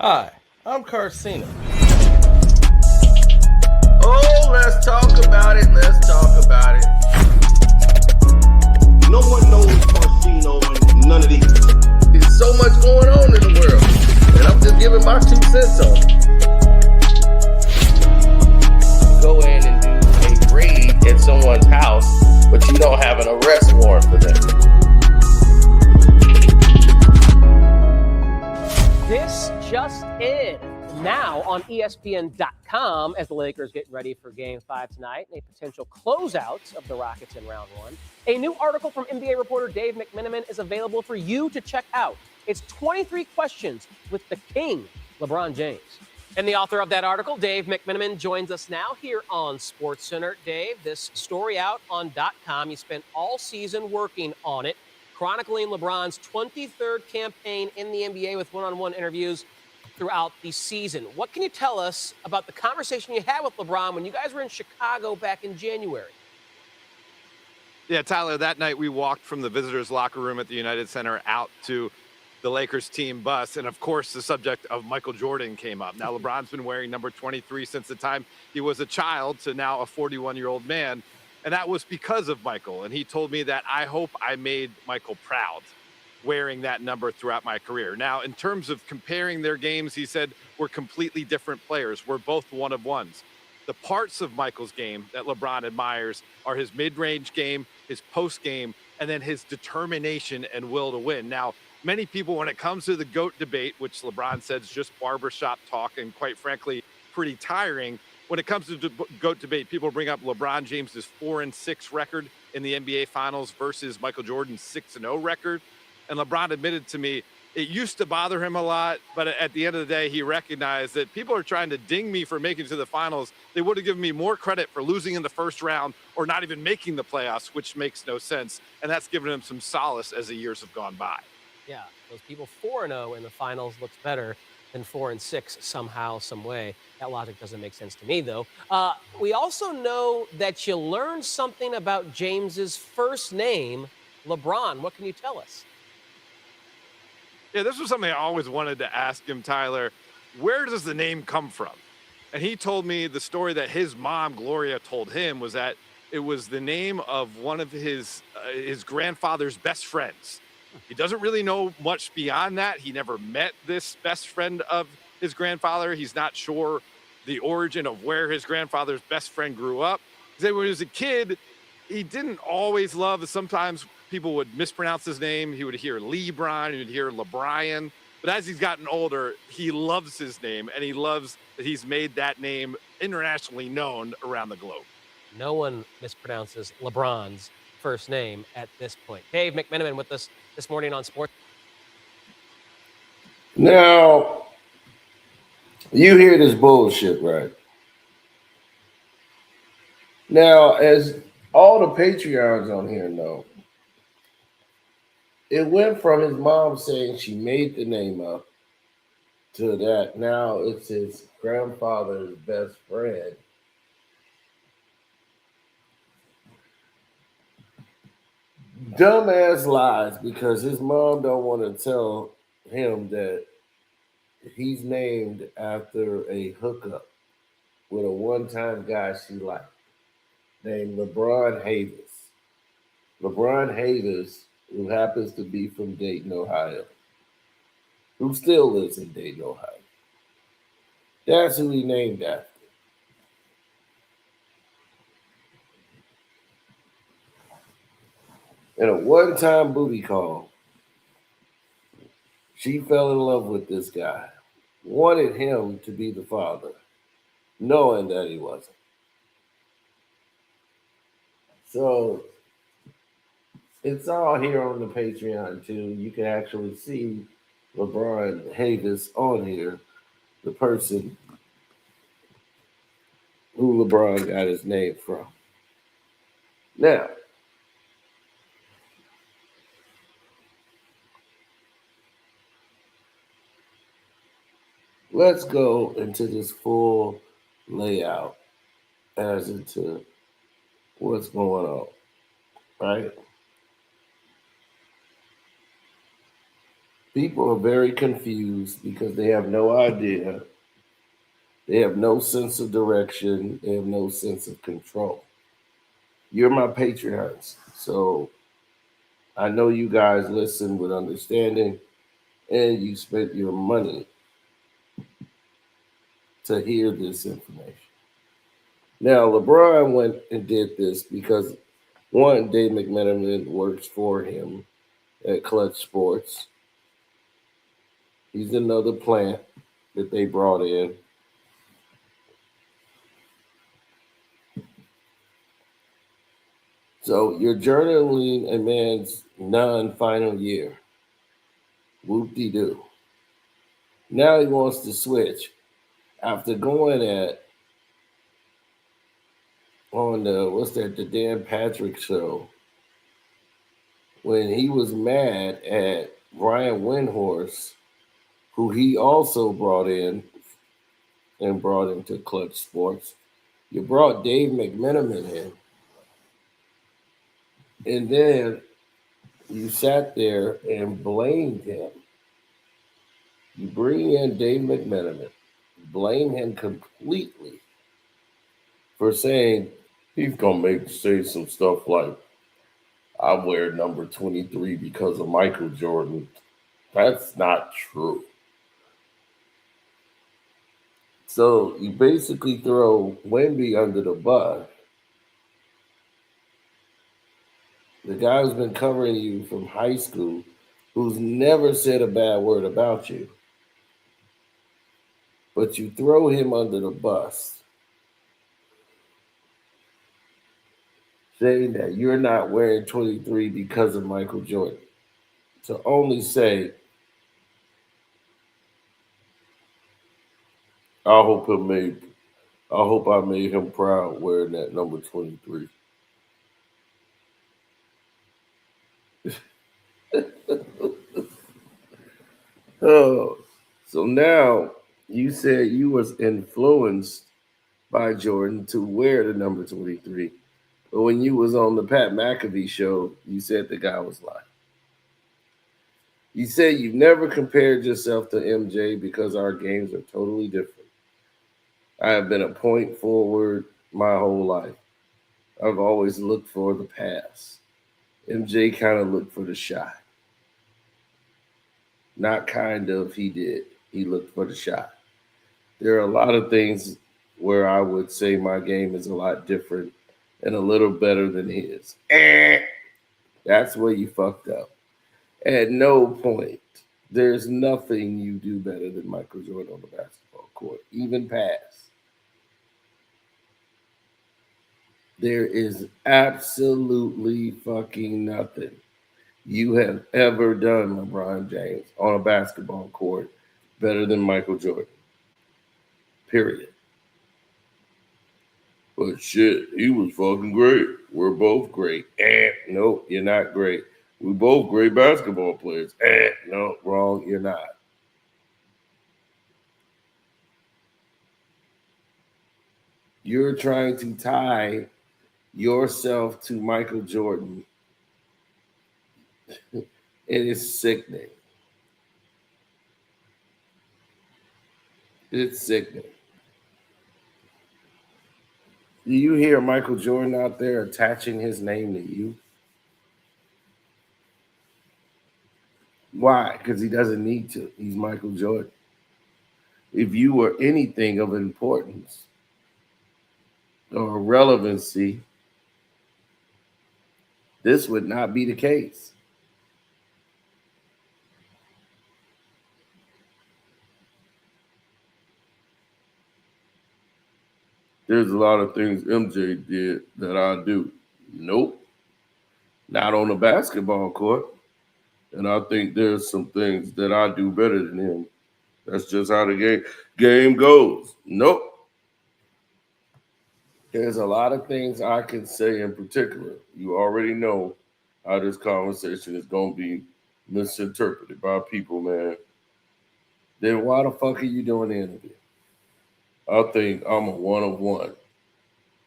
Hi, I'm Carcino. Oh, let's talk about it. Let's talk about it. No one knows Carcino and none of these. There's so much going on in the world, and I'm just giving my 2 cents on it. Go in and do a raid at someone's house, but you don't have an arrest warrant for them. This just in. Now on ESPN.com, as the Lakers get ready for Game 5 tonight and a potential closeout of the Rockets in Round 1, a new article from NBA reporter Dave McMenamin is available for you to check out. It's 23 questions with the king, LeBron James. And the author of that article, Dave McMenamin, joins us now here on SportsCenter. Dave, this story out on .com. You spent all season working on it, chronicling LeBron's 23rd campaign in the NBA with one-on-one interviews throughout the season. What can you tell us about the conversation you had with LeBron when you guys were in Chicago back in January? Yeah, Tyler, that night we walked from the visitors' locker room at the United Center out to the Lakers team bus. And of course, the subject of Michael Jordan came up. Now, LeBron's been wearing number 23 since the time he was a child to now a 41-year-old man. And that was because of Michael. And he told me that I hope I made Michael proud wearing that number throughout my career. Now, in terms of comparing their games, he said, we're completely different players. We're both one-of-ones. The parts of Michael's game that LeBron admires are his mid-range game, his post game, and then his determination and will to win. Now, many people, when it comes to the GOAT debate, which LeBron says is just barbershop talk and quite frankly, pretty tiring. When it comes to the GOAT debate, people bring up LeBron James's 4-6 record in the NBA Finals versus Michael Jordan's 6-0 record. And LeBron admitted to me it used to bother him a lot, but at the end of the day, he recognized that people are trying to ding me for making it to the finals. They would have given me more credit for losing in the first round or not even making the playoffs, which makes no sense. And that's given him some solace as the years have gone by. Yeah, those people 4-0 in the finals looks better than 4-6 somehow, some way. That logic doesn't make sense to me, though. We also know that you learned something about James's first name, LeBron. What can you tell us? Yeah, this was something I always wanted to ask him, Tyler. Where does the name come from? And he told me the story that his mom, Gloria, told him was that it was the name of one of his grandfather's best friends. He doesn't really know much beyond that. He never met this best friend of his grandfather. He's not sure the origin of where his grandfather's best friend grew up. He said when he was a kid, he didn't always love, sometimes people would mispronounce his name. He would hear LeBron, he would hear LeBrian. But as he's gotten older, he loves his name, and he loves that he's made that name internationally known around the globe. No one mispronounces LeBron's first name at this point. Dave McMenamin with us this morning on Sports. Now, you hear this bullshit, right? Now, as all the Patreons on here know, it went from his mom saying she made the name up to that now it's his grandfather's best friend. Dumbass lies because his mom don't want to tell him that he's named after a hookup with a one-time guy she liked named LeBron Davis. LeBron Davis, who happens to be from Dayton, Ohio, who still lives in Dayton, Ohio. That's who he named after. In a one-time booty call, she fell in love with this guy, wanted him to be the father, knowing that he wasn't. So it's all here on the Patreon too. You can actually see LeBron Davis on here, the person who LeBron got his name from. Now, let's go into this full layout as into what's going on, right? People are very confused because they have no idea. They have no sense of direction. They have no sense of control. You're my Patreons, so I know you guys listen with understanding and you spent your money to hear this information. Now, LeBron went and did this because one, Dave McMenamin works for him at Clutch Sports. He's another plant that they brought in. So you're journaling a man's non-final year. Whoop-de-doo. Now he wants to switch after going on the Dan Patrick show when he was mad at Brian Windhorst, who he also brought in and brought into Clutch Sports. You brought Dave McMenamin in, and then you sat there and blamed him. You bring in Dave McMenamin, blame him completely for saying he's gonna say some stuff like, "I wear number 23 because of Michael Jordan." That's not true. So you basically throw Wemby under the bus. The guy who's been covering you from high school, who's never said a bad word about you, but you throw him under the bus, saying that you're not wearing 23 because of Michael Jordan. To only say, I hope I made him proud wearing that number 23. Oh, so now you said you was influenced by Jordan to wear the number 23. But when you was on the Pat McAfee show, you said the guy was lying. You said you've never compared yourself to MJ because our games are totally different. I have been a point forward my whole life. I've always looked for the pass. MJ kind of looked for the shot. Not kind of, he did. He looked for the shot. There are a lot of things where I would say my game is a lot different and a little better than his. That's where you fucked up. At no point, there's nothing you do better than Michael Jordan on the basketball court, even pass. There is absolutely fucking nothing you have ever done, LeBron James, on a basketball court better than Michael Jordan. Period. But shit, he was fucking great. We're both great. Nope, you're not great. We're both great basketball players. No, wrong, you're not. You're trying to tie yourself to Michael Jordan. It is sickening. It's sickening. Do you hear Michael Jordan out there attaching his name to you? Why? Because he doesn't need to. He's Michael Jordan. If you were anything of importance or relevancy, this would not be the case. There's a lot of things MJ did that I do. Nope. Not on the basketball court. And I think there's some things that I do better than him. That's just how the game goes. Nope. There's a lot of things I can say in particular. You already know how this conversation is going to be misinterpreted by people, man. Then why the fuck are you doing the interview? I think I'm a one of one.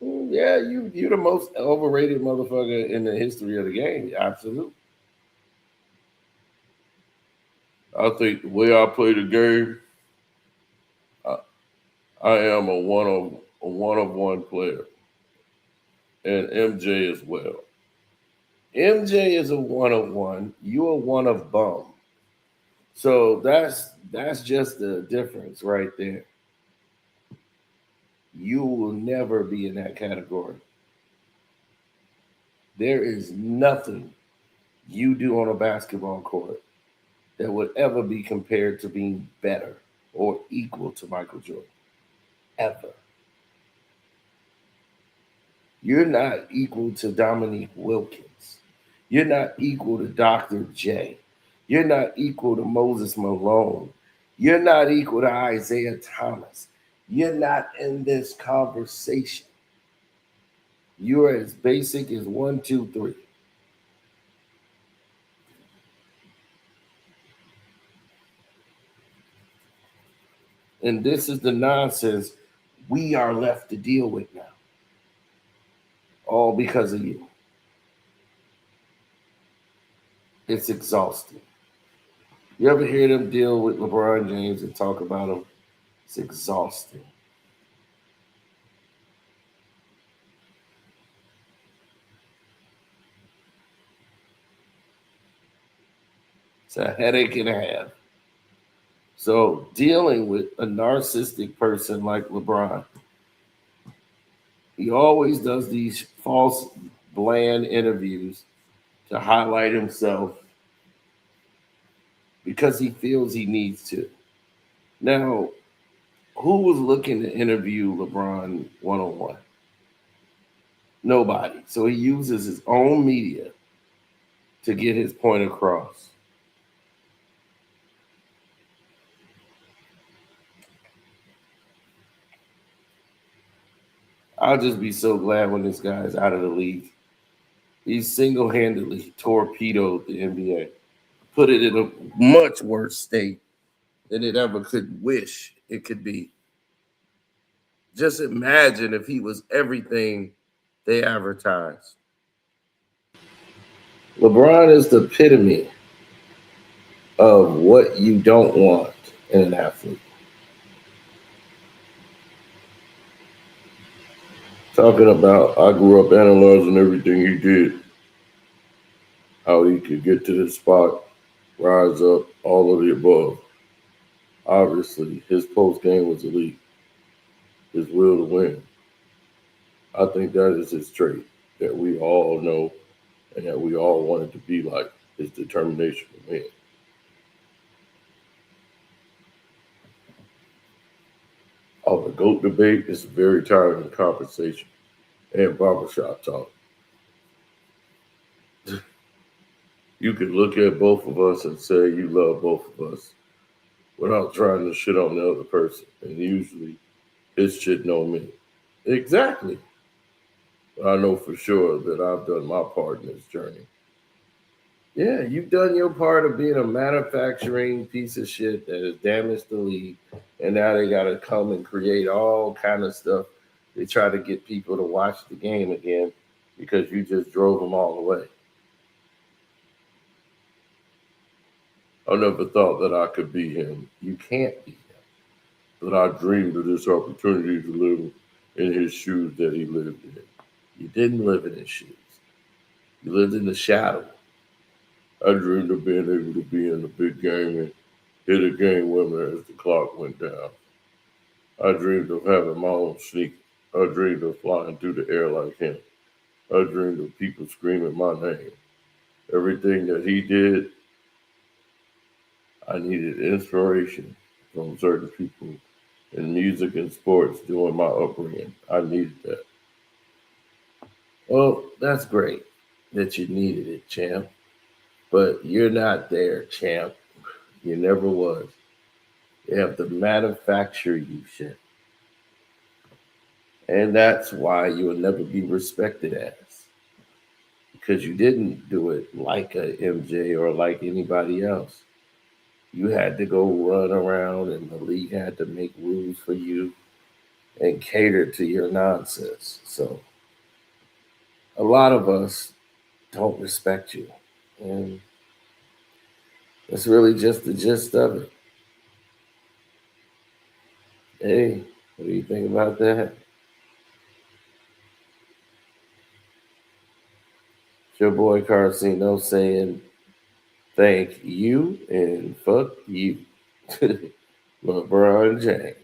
Yeah, you're the most overrated motherfucker in the history of the game. Absolutely. I think the way I play the game, I, I am a one of one player, and MJ as well. MJ is a one of one. You are one of bum. So that's just the difference right there. You will never be in that category. There is nothing you do on a basketball court that would ever be compared to being better or equal to Michael Jordan. Ever. You're not equal to Dominique Wilkins. You're not equal to Dr. J. You're not equal to Moses Malone. You're not equal to Isaiah Thomas. You're not in this conversation. You're as basic as 1, 2, 3. And this is the nonsense we are left to deal with now. All because of you. It's exhausting. You ever hear them deal with LeBron James and talk about him? It's exhausting. It's a headache and a half. So dealing with a narcissistic person like LeBron, he always does these false, bland interviews to highlight himself because he feels he needs to. Now, who was looking to interview LeBron one-on-one? Nobody. So he uses his own media to get his point across. I'll just be so glad when this guy's out of the league. He single-handedly torpedoed the NBA, put it in a much worse state than it ever could wish it could be. Just imagine if he was everything they advertised. LeBron is the epitome of what you don't want in an athlete. Talking about, I grew up analyzing everything he did, how he could get to this spot, rise up, all of the above. Obviously, his post game was elite. His will to win. I think that is his trait that we all know and that we all wanted to be like, his determination to win. The GOAT debate is a very tiring conversation and barbershop talk. You could look at both of us and say you love both of us without trying to shit on the other person. And usually it's shitting on me. Exactly. But I know for sure that I've done my part in this journey. Yeah, you've done your part of being a manufacturing piece of shit that has damaged the league. And now they got to come and create all kind of stuff. They try to get people to watch the game again because you just drove them all away. I never thought that I could be him. You can't be him. But I dreamed of this opportunity to live in his shoes that he lived in. You didn't live in his shoes. You lived in the shadow. I dreamed of being able to be in the big game and hit a game winner as the clock went down. I dreamed of having my own sneakers. I dreamed of flying through the air like him. I dreamed of people screaming my name. Everything that he did, I needed inspiration from certain people in music and sports during my upbringing. I needed that. Well, that's great that you needed it, champ. But you're not there, champ. You never was. They have to manufacture you shit. And that's why you will never be respected as. Because you didn't do it like a MJ or like anybody else. You had to go run around and the league had to make rules for you and cater to your nonsense. So a lot of us don't respect you. And That's really just the gist of it. Hey, what do you think about that? It's your boy Carcino saying thank you and fuck you. LeBron James.